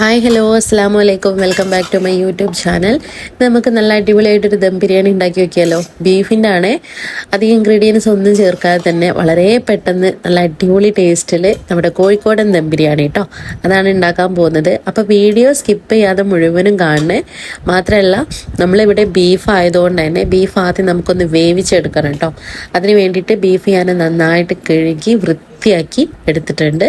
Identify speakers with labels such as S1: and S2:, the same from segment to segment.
S1: Hi hello അസ്സാമു അലൈക്കും welcome back to my YouTube channel. നമുക്ക് നല്ല അടിപൊളിയായിട്ടൊരു ദം ബിരിയാണി ഉണ്ടാക്കി വെക്കിയാലോ. ബീഫിൻ്റെ ആണ്, അധികം ഇൻഗ്രീഡിയൻസ് ഒന്നും ചേർക്കാതെ തന്നെ വളരെ പെട്ടെന്ന് നല്ല അടിപൊളി ടേസ്റ്റിൽ നമ്മുടെ കോഴിക്കോടൻ ദം ബിരിയാണി കേട്ടോ, അതാണ് ഉണ്ടാക്കാൻ പോകുന്നത്. അപ്പോൾ വീഡിയോ സ്കിപ്പ് ചെയ്യാതെ മുഴുവനും കാണണേ. മാത്രമല്ല നമ്മളിവിടെ ബീഫ് ആയതുകൊണ്ട് തന്നെ ബീഫ് ആദ്യം നമുക്കൊന്ന് വേവിച്ചെടുക്കണം കേട്ടോ. അതിന് വേണ്ടിയിട്ട് ബീഫ് ഞാൻ നന്നായിട്ട് കഴുകി വൃത്തിയാക്കി എടുത്തിട്ടുണ്ട്.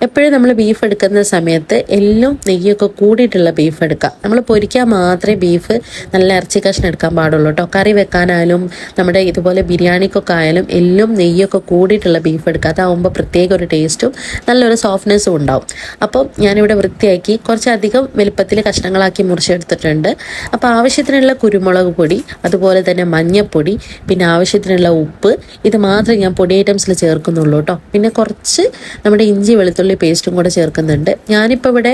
S1: എപ്പോഴും നമ്മൾ ബീഫ് എടുക്കുന്ന സമയത്ത് എല്ലാം നെയ്യൊക്കെ കൂടിയിട്ടുള്ള ബീഫ് എടുക്കുക. നമ്മൾ പൊരിക്കാൻ മാത്രമേ ബീഫ് നല്ല ഇറച്ചി കഷ്ണം എടുക്കാൻ പാടുള്ളൂ കേട്ടോ. കറി വെക്കാനായാലും നമ്മുടെ ഇതുപോലെ ബിരിയാണിക്കൊക്കെ ആയാലും എല്ലാം നെയ്യൊക്കെ കൂടിയിട്ടുള്ള ബീഫ് എടുക്കുക. അതാവുമ്പോൾ പ്രത്യേക ഒരു ടേസ്റ്റും നല്ലൊരു സോഫ്റ്റ്നെസ്സും ഉണ്ടാവും. അപ്പം ഞാനിവിടെ വൃത്തിയാക്കി കുറച്ചധികം വലുപ്പത്തിൽ കഷ്ണങ്ങളാക്കി മുറിച്ചെടുത്തിട്ടുണ്ട്. അപ്പോൾ ആവശ്യത്തിനുള്ള കുരുമുളക് പൊടി, അതുപോലെ തന്നെ മഞ്ഞൾപ്പൊടി, പിന്നെ ആവശ്യത്തിനുള്ള ഉപ്പ്, ഇത് മാത്രമേ ഞാൻ പൊടി ഐറ്റംസിൽ ചേർക്കുന്നുള്ളൂ കേട്ടോ. പിന്നെ കുറച്ച് നമ്മുടെ ഇഞ്ചി വെളുത്തുള്ളി പേസ്റ്റും കൂടെ ചേർക്കുന്നുണ്ട്. ഞാനിപ്പോൾ ഇവിടെ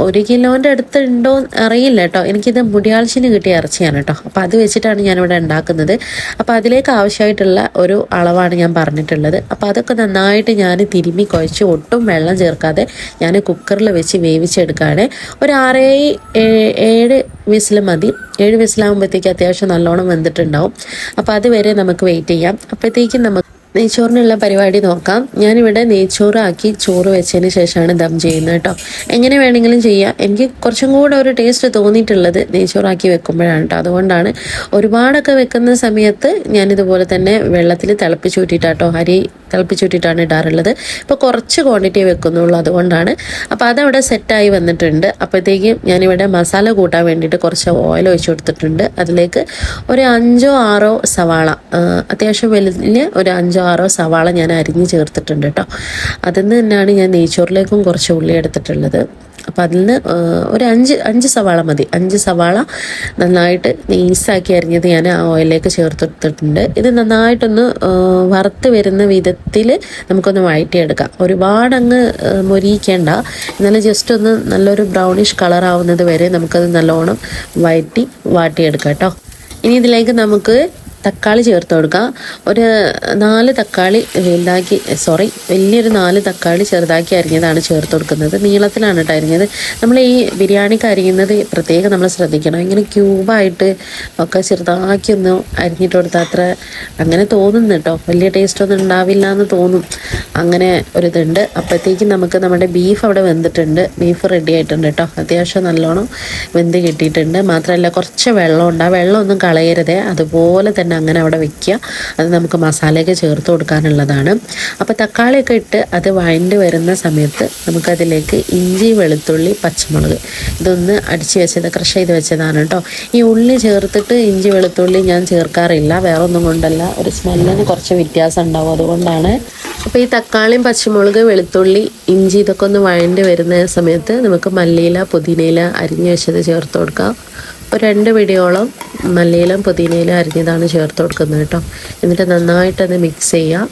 S1: 1 കിലോൻ്റെ അടുത്ത് ഉണ്ടോ അറിയില്ല കേട്ടോ. എനിക്കിത് മുടിയാഴ്ചന് കിട്ടിയ ഇറച്ചിയാണ് കേട്ടോ. അപ്പോൾ അത് വെച്ചിട്ടാണ് ഞാനിവിടെ ഉണ്ടാക്കുന്നത്. അപ്പോൾ അതിലേക്ക് ആവശ്യമായിട്ടുള്ള ഒരു അളവാണ് ഞാൻ പറഞ്ഞിട്ടുള്ളത്. അപ്പോൾ അതൊക്കെ നന്നായിട്ട് ഞാൻ തിരുമ്മി കുഴച്ച് ഒട്ടും വെള്ളം ചേർക്കാതെ ഞാൻ കുക്കറിൽ വെച്ച് വേവിച്ചെടുക്കുകയാണ്. ഒരു 6-7 വിസിൽ മതി. 7 വിസിലാകുമ്പോഴത്തേക്ക് അത്യാവശ്യം നല്ലോണം വെന്തിട്ടുണ്ടാവും. അപ്പോൾ അതുവരെ നമുക്ക് വെയിറ്റ് ചെയ്യാം. അപ്പോഴത്തേക്കും നമുക്ക് നെയ്ച്ചോറിനുള്ള പരിപാടി നോക്കാം. ഞാനിവിടെ നെയ്ച്ചോറ് ആക്കി ചോറ് വെച്ചതിന് ശേഷമാണ് ദം ചെയ്യുന്നത് കേട്ടോ. എങ്ങനെ വേണമെങ്കിലും ചെയ്യാം. എനിക്ക് കുറച്ചും കൂടെ ഒരു ടേസ്റ്റ് തോന്നിയിട്ടുള്ളത് നെയ്ച്ചോറാക്കി വെക്കുമ്പോഴാണ് കേട്ടോ. അതുകൊണ്ടാണ് ഒരുപാടൊക്കെ വെക്കുന്ന സമയത്ത് ഞാനിതുപോലെ തന്നെ വെള്ളത്തിൽ തിളപ്പിച്ചൂറ്റിട്ടാട്ടോ, അരി തിളപ്പിച്ചൂറ്റിട്ടാണ് ഇടാറുള്ളത്. ഇപ്പോൾ കുറച്ച് ക്വാണ്ടിറ്റി വെക്കുന്നുള്ളൂ, അതുകൊണ്ടാണ്. അപ്പോൾ അതവിടെ സെറ്റായി വന്നിട്ടുണ്ട്. അപ്പോഴത്തേക്കും ഞാനിവിടെ മസാല കൂട്ടാൻ വേണ്ടിയിട്ട് കുറച്ച് ഓയിൽ ഒഴിച്ച് കൊടുത്തിട്ടുണ്ട്. അതിലേക്ക് ഒരു 5-6 സവാള, അത്യാവശ്യം വലിയ ഒരു 5-6 സവാള ഞാൻ അരിഞ്ഞ് ചേർത്തിട്ടുണ്ട് കേട്ടോ. അതിൽ നിന്ന് തന്നെയാണ് ഞാൻ നെയ്ച്ചോറിലേക്കും കുറച്ച് ഉള്ളി എടുത്തിട്ടുള്ളത്. അപ്പോൾ അതിൽ നിന്ന് ഒരു 5 സവാള മതി. 5 സവാള നന്നായിട്ട് നൈസാക്കി അരിഞ്ഞത് ഞാൻ ആ ഓയിലേക്ക് ചേർത്തെടുത്തിട്ടുണ്ട്. ഇത് നന്നായിട്ടൊന്ന് വറുത്ത് വരുന്ന വിധത്തിൽ നമുക്കൊന്ന് വഴറ്റിയെടുക്കാം. ഒരുപാടങ്ങ് മൊരിയിക്കേണ്ട, എന്നാലും ജസ്റ്റ് ഒന്ന് നല്ലൊരു ബ്രൗണിഷ് കളർ ആവുന്നത് വരെ നമുക്കത് നല്ലോണം വാട്ടിയെടുക്കാം കേട്ടോ. ഇനി ഇതിലേക്ക് നമുക്ക് തക്കാളി ചേർത്ത് കൊടുക്കാം. ഒരു 4 തക്കാളി വലിയൊരു 4 തക്കാളി ചെറുതാക്കി അരിഞ്ഞതാണ് ചേർത്ത് കൊടുക്കുന്നത്. നീളത്തിലാണ് കേട്ടോ അരിഞ്ഞത്. നമ്മൾ ഈ ബിരിയാണിക്ക് അരിയുന്നത് പ്രത്യേകം നമ്മൾ ശ്രദ്ധിക്കണം. ഇങ്ങനെ ക്യൂബായിട്ട് ഒക്കെ ചെറുതാക്കി ഒന്ന് അരിഞ്ഞിട്ട് കൊടുത്താൽ അത്ര അങ്ങനെ തോന്നുന്നു കേട്ടോ, വലിയ ടേസ്റ്റ് ഒന്നും ഉണ്ടാവില്ല എന്ന് തോന്നും. അങ്ങനെ ഒരിതുണ്ട്. അപ്പോഴത്തേക്കും നമുക്ക് നമ്മുടെ ബീഫ് അവിടെ വെന്തിട്ടുണ്ട്. ബീഫ് റെഡി ആയിട്ടുണ്ട് കേട്ടോ. അത്യാവശ്യം നല്ലോണം വെന്ത് കിട്ടിയിട്ടുണ്ട്. മാത്രമല്ല കുറച്ച് വെള്ളമുണ്ട്. ആ വെള്ളമൊന്നും കളയരുതേ, അതുപോലെ തന്നെ അങ്ങനെ അവിടെ വെക്കുക. അത് നമുക്ക് മസാലയൊക്കെ ചേർത്ത് കൊടുക്കാനുള്ളതാണ്. അപ്പോൾ തക്കാളിയൊക്കെ ഇട്ട് അത് വഴണ്ട് വരുന്ന സമയത്ത് നമുക്കതിലേക്ക് ഇഞ്ചി വെളുത്തുള്ളി പച്ചമുളക് ഇതൊന്ന് അടിച്ച് വെച്ചത്, ക്രഷ് ചെയ്ത് വെച്ചതാണ് കേട്ടോ. ഈ ഉള്ളി ചേർത്തിട്ട് ഇഞ്ചി വെളുത്തുള്ളി ഞാൻ ചേർക്കാറില്ല, വേറെ ഒന്നും കൊണ്ടല്ല, ഒരു സ്മെല്ലിന് കുറച്ച് വ്യത്യാസം ഉണ്ടാവും, അതുകൊണ്ടാണ്. അപ്പോൾ ഈ തക്കാളിയും പച്ചമുളക് വെളുത്തുള്ളി ഇഞ്ചി ഇതൊക്കെ ഒന്ന് വഴണ്ട് വരുന്ന സമയത്ത് നമുക്ക് മല്ലിയില പുതിനയില അരിഞ്ഞ് വെച്ചത് ചേർത്ത് കൊടുക്കാം. ഒരു 2 പിടിയോളം മല്ലിയിലും പുതിനയിലും അരിഞ്ഞതാണ് ചേർത്ത് കൊടുക്കുന്നത് കേട്ടോ. എന്നിട്ട് നന്നായിട്ടത് മിക്സ് ചെയ്യാം.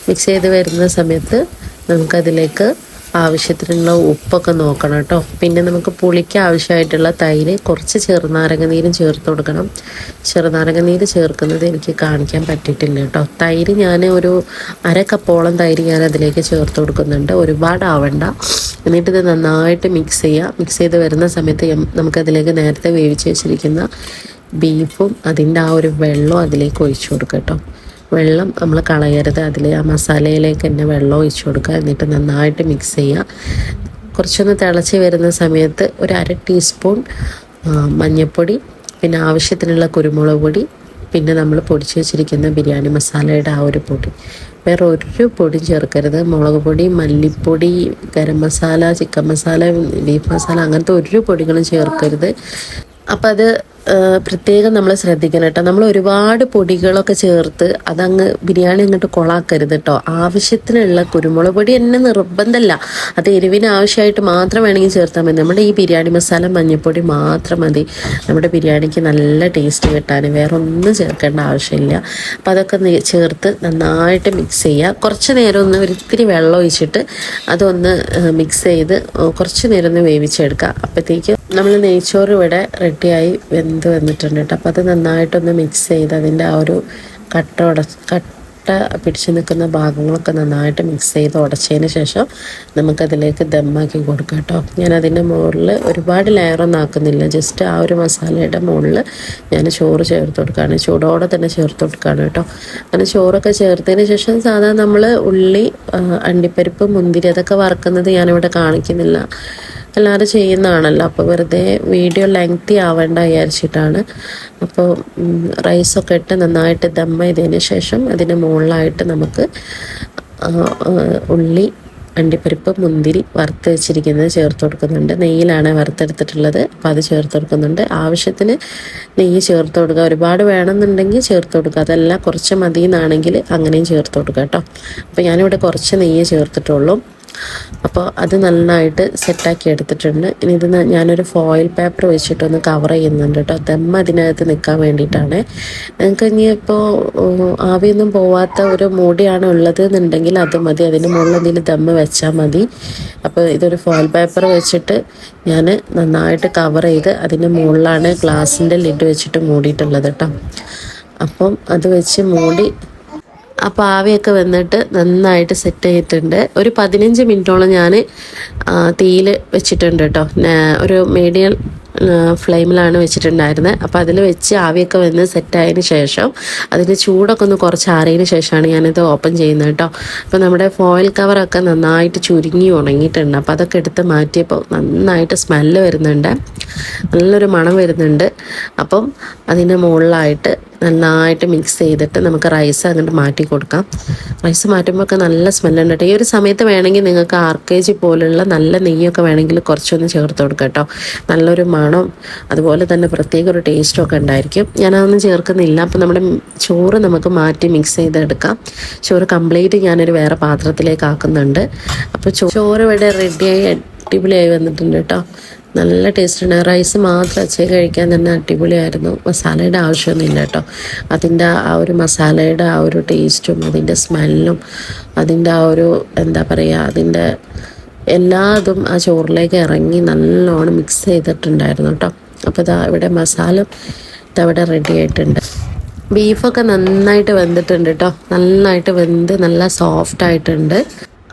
S1: മിക്സ് ചെയ്ത് വരുന്ന സമയത്ത് നമുക്കതിലേക്ക് ആവശ്യത്തിനുള്ള ഉപ്പൊക്കെ നോക്കണം കേട്ടോ. പിന്നെ നമുക്ക് പുളിക്ക് ആവശ്യമായിട്ടുള്ള തൈര്, കുറച്ച് ചെറുനാരങ്ങ നീരും ചേർത്ത് കൊടുക്കണം. ചെറുനാരങ്ങ നീര് ചേർക്കുന്നത് എനിക്ക് കാണിക്കാൻ പറ്റിയിട്ടില്ല കേട്ടോ. തൈര് ഞാൻ ഒരു 1/2 കപ്പോളം തൈര് ഞാൻ അതിലേക്ക് ചേർത്ത് കൊടുക്കുന്നുണ്ട്, ഒരുപാടാവണ്ട. എന്നിട്ട് ഇത് നന്നായിട്ട് മിക്സ് ചെയ്യുക. മിക്സ് ചെയ്ത് വരുന്ന സമയത്ത് നമുക്കതിലേക്ക് നേരത്തെ വേവിച്ച് വെച്ചിരിക്കുന്ന ബീഫും അതിൻ്റെ ആ ഒരു വെള്ളവും അതിലേക്ക് ഒഴിച്ചു കൊടുക്കുക കേട്ടോ. വെള്ളം നമ്മൾ കളയരുത്, അതിൽ ആ മസാലയിലേക്ക് തന്നെ വെള്ളം ഒഴിച്ചു കൊടുക്കുക. എന്നിട്ട് നന്നായിട്ട് മിക്സ് ചെയ്യുക. കുറച്ചൊന്ന് തിളച്ച് വരുന്ന സമയത്ത് ഒരു 1/2 ടീസ്പൂൺ മഞ്ഞൾപ്പൊടി, പിന്നെ ആവശ്യത്തിനുള്ള കുരുമുളക് പൊടി, പിന്നെ നമ്മൾ പൊടിച്ച് വെച്ചിരിക്കുന്ന ബിരിയാണി മസാലയുടെ ആ ഒരു പൊടി, വേറെ ഒരു പൊടിയും ചേർക്കരുത്. മുളക് പൊടി, മല്ലിപ്പൊടി, ഗരം മസാല, ചിക്കൻ മസാല, ബീഫ് മസാല, അങ്ങനത്തെ ഒരു പൊടികളും ചേർക്കരുത്. അപ്പം അത് പ്രത്യേകം നമ്മൾ ശ്രദ്ധിക്കണം കേട്ടോ. നമ്മൾ ഒരുപാട് പൊടികളൊക്കെ ചേർത്ത് അതങ്ങ് ബിരിയാണി അങ്ങോട്ട് കൊളാക്കരുത് കേട്ടോ. ആവശ്യത്തിനുള്ള കുരുമുളക് പൊടി തന്നെ നിർബന്ധമല്ല, അത് എരിവിന് ആവശ്യമായിട്ട് മാത്രം വേണമെങ്കിൽ ചേർത്താൽ മതി. നമ്മുടെ ഈ ബിരിയാണി മസാല മഞ്ഞൾപ്പൊടി മാത്രം മതി നമ്മുടെ ബിരിയാണിക്ക് നല്ല ടേസ്റ്റ് കിട്ടാൻ, വേറെ ഒന്നും ചേർക്കേണ്ട ആവശ്യമില്ല. അപ്പോൾ അതൊക്കെ ചേർത്ത് നന്നായിട്ട് മിക്സ് ചെയ്യുക. കുറച്ച് നേരം ഒന്ന് ഒരിത്തിരി വെള്ളം ഒഴിച്ചിട്ട് അതൊന്ന് മിക്സ് ചെയ്ത് കുറച്ച് നേരം ഒന്ന് വേവിച്ചെടുക്കുക. അപ്പോഴത്തേക്ക് നമ്മൾ നെയ്ച്ചോറ് ഇവിടെ റെഡിയായി വെന്ത് വന്നിട്ടുണ്ട് കേട്ടോ. അപ്പോൾ അത് നന്നായിട്ടൊന്ന് മിക്സ് ചെയ്ത് അതിൻ്റെ ആ ഒരു കട്ട പിടിച്ച് നിൽക്കുന്ന ഭാഗങ്ങളൊക്കെ നന്നായിട്ട് മിക്സ് ചെയ്ത് ഉടച്ചതിന് ശേഷം നമുക്കതിലേക്ക് ദമ്മാക്കി കൊടുക്കാം കേട്ടോ. ഞാൻ അതിൻ്റെ മുകളിൽ ഒരുപാട് ലെയറൊന്നും ആക്കുന്നില്ല, ജസ്റ്റ് ആ ഒരു മസാലയുടെ മുകളിൽ ഞാൻ ചോറ് ചേർത്ത് കൊടുക്കുകയാണ്, ചൂടോടെ തന്നെ ചേർത്ത് കൊടുക്കുകയാണ് കേട്ടോ. അങ്ങനെ ചോറൊക്കെ ചേർത്തതിന് ശേഷം സാധാരണ നമ്മൾ ഉള്ളി, അണ്ടിപ്പരിപ്പ്, മുന്തിരി അതൊക്കെ വറുക്കുന്നത് ഞാനിവിടെ കാണിക്കുന്നില്ല, എല്ലാവരും ചെയ്യുന്നതാണല്ലോ. അപ്പോൾ വെറുതെ വീഡിയോ ലെങ്തി ആവേണ്ട വിചാരിച്ചിട്ടാണ്. അപ്പോൾ റൈസൊക്കെ ഇട്ട് നന്നായിട്ട് ദം ചെയ്തതിന് ശേഷം അതിന് മുകളിലായിട്ട് നമുക്ക് ഉള്ളി, അണ്ടിപ്പരിപ്പ്, മുന്തിരി വറുത്ത് വെച്ചിരിക്കുന്നത് ചേർത്ത് കൊടുക്കുന്നുണ്ട്. നെയ്യിലാണ് വറുത്തെടുത്തിട്ടുള്ളത്, അപ്പോൾ അത് ചേർത്ത് കൊടുക്കുന്നുണ്ട്. ആവശ്യത്തിന് നെയ്യ് ചേർത്ത് കൊടുക്കുക, ഒരുപാട് വേണമെന്നുണ്ടെങ്കിൽ ചേർത്ത് കൊടുക്കുക, അതല്ല കുറച്ച് മതി എന്നാണെങ്കിൽ അങ്ങനെയും ചേർത്ത് കൊടുക്കുക കേട്ടോ. അപ്പോൾ ഞാനിവിടെ കുറച്ച് നെയ്യ് ചേർത്തിട്ടുള്ളൂ. അപ്പോൾ അത് നന്നായിട്ട് സെറ്റാക്കി എടുത്തിട്ടുണ്ട്. ഇനി ഇത് ഞാനൊരു ഫോയിൽ പേപ്പർ വെച്ചിട്ടൊന്ന് കവർ ചെയ്യുന്നുണ്ട് കേട്ടോ, ദം അതിനകത്ത് നിൽക്കാൻ വേണ്ടിയിട്ടാണ്. നിങ്ങൾക്ക് ഇനിയിപ്പോൾ ആവിയൊന്നും പോവാത്ത ഒരു മൂടിയാണ് ഉള്ളത് എന്നുണ്ടെങ്കിൽ അത് മതി, അതിന് മുകളിൽ എന്തെങ്കിലും ദമ്മ് വെച്ചാൽ മതി. അപ്പോൾ ഇതൊരു ഫോയിൽ പേപ്പർ വെച്ചിട്ട് ഞാൻ നന്നായിട്ട് കവർ ചെയ്ത് അതിൻ്റെ മുകളിലാണ് ഗ്ലാസിൻ്റെ ലിഡ് വെച്ചിട്ട് മൂടിയിട്ടുള്ളത് കേട്ടോ. അപ്പം അത് വെച്ച് മൂടി, അപ്പോൾ ആവിയൊക്കെ വന്നിട്ട് നന്നായിട്ട് സെറ്റ് ചെയ്തിട്ടുണ്ട്. ഒരു 15 മിനിറ്റോളം ഞാൻ തീയിൽ വെച്ചിട്ടുണ്ട് കേട്ടോ. ഒരു മീഡിയം ഫ്ലെയിമിലാണ് വെച്ചിട്ടുണ്ടായിരുന്നത്. അപ്പോൾ അതിൽ വെച്ച് ആവിയൊക്കെ വന്ന് സെറ്റായതിന് ശേഷം അതിൻ്റെ ചൂടൊക്കെ ഒന്ന് കുറച്ച് ആറിയതിന് ശേഷമാണ് ഞാനിത് ഓപ്പൺ ചെയ്യുന്നത് കേട്ടോ. അപ്പോൾ നമ്മുടെ ഫോയിൽ കവറൊക്കെ നന്നായിട്ട് ചുരുങ്ങി ഉണങ്ങിയിട്ടുണ്ട്. അപ്പോൾ അതൊക്കെ എടുത്ത് മാറ്റിയപ്പോൾ നന്നായിട്ട് സ്മെല്ല് വരുന്നുണ്ട്, നല്ലൊരു മണം വരുന്നുണ്ട്. അപ്പം അതിൻ്റെ മുകളിലായിട്ട് നന്നായിട്ട് മിക്സ് ചെയ്തിട്ട് നമുക്ക് റൈസ് അങ്ങോട്ട് മാറ്റി കൊടുക്കാം. റൈസ് മാറ്റുമ്പോൾ ഒക്കെ നല്ല സ്മെല്ലുണ്ട് കേട്ടോ. ഈ ഒരു സമയത്ത് വേണമെങ്കിൽ നിങ്ങൾക്ക് RKG പോലുള്ള നല്ല നെയ്യൊക്കെ വേണമെങ്കിൽ കുറച്ചൊന്ന് ചേർത്ത് കൊടുക്കാം കേട്ടോ. നല്ലൊരു മണം, അതുപോലെ തന്നെ പ്രത്യേക ഒരു ടേസ്റ്റും ഒക്കെ ഉണ്ടായിരിക്കും. ഞാനതൊന്നും ചേർക്കുന്നില്ല. അപ്പോൾ നമ്മുടെ ചോറ് നമുക്ക് മാറ്റി മിക്സ് ചെയ്തെടുക്കാം. ചോറ് കംപ്ലീറ്റ് ഞാനൊരു വേറെ പാത്രത്തിലേക്ക് ആക്കുന്നുണ്ട്. അപ്പോൾ ചോറ് ഇവിടെ റെഡിയായി അടിപൊളിയായി വന്നിട്ടുണ്ട് കേട്ടോ. നല്ല ടേസ്റ്റ് ഉണ്ട്. റൈസ് മാത്രം വെച്ച് കഴിക്കാൻ തന്നെ അടിപൊളിയായിരുന്നു. മസാലയുടെ ആവശ്യമൊന്നുമില്ല കേട്ടോ. അതിൻ്റെ ആ ഒരു മസാലയുടെ ആ ഒരു ടേസ്റ്റും അതിൻ്റെ സ്മെല്ലും അതിൻ്റെ ആ ഒരു എന്താ പറയുക, അതിൻ്റെ എല്ലാതും ആ ചോറിലേക്ക് ഇറങ്ങി നല്ലോണം മിക്സ് ചെയ്തിട്ടുണ്ടായിരുന്നു കേട്ടോ. അപ്പോൾ ഇതാ ഇവിടെ മസാല ഇതവിടെ റെഡി ആയിട്ടുണ്ട്. ബീഫൊക്കെ നന്നായിട്ട് വെന്തിട്ടുണ്ട് കേട്ടോ, നന്നായിട്ട് വെന്ത് നല്ല സോഫ്റ്റ് ആയിട്ടുണ്ട്.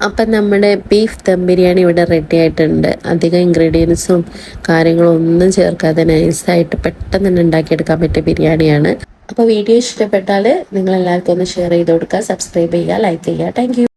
S1: അപ്പം നമ്മുടെ ബീഫ് ദം ബിരിയാണി ഇവിടെ റെഡി ആയിട്ടുണ്ട്. അധികം ഇൻഗ്രീഡിയൻസും കാര്യങ്ങളും ഒന്നും ചേർക്കാതെ നൈസായിട്ട് പെട്ടെന്ന് തന്നെ ഉണ്ടാക്കിയെടുക്കാൻ പറ്റിയ ബിരിയാണിയാണ്. അപ്പോൾ വീഡിയോ ഇഷ്ടപ്പെട്ടാൽ നിങ്ങളെല്ലാവർക്കും ഒന്ന് ഷെയർ ചെയ്ത് കൊടുക്കുക, സബ്സ്ക്രൈബ് ചെയ്യുക, ലൈക്ക് ചെയ്യുക. Thank you.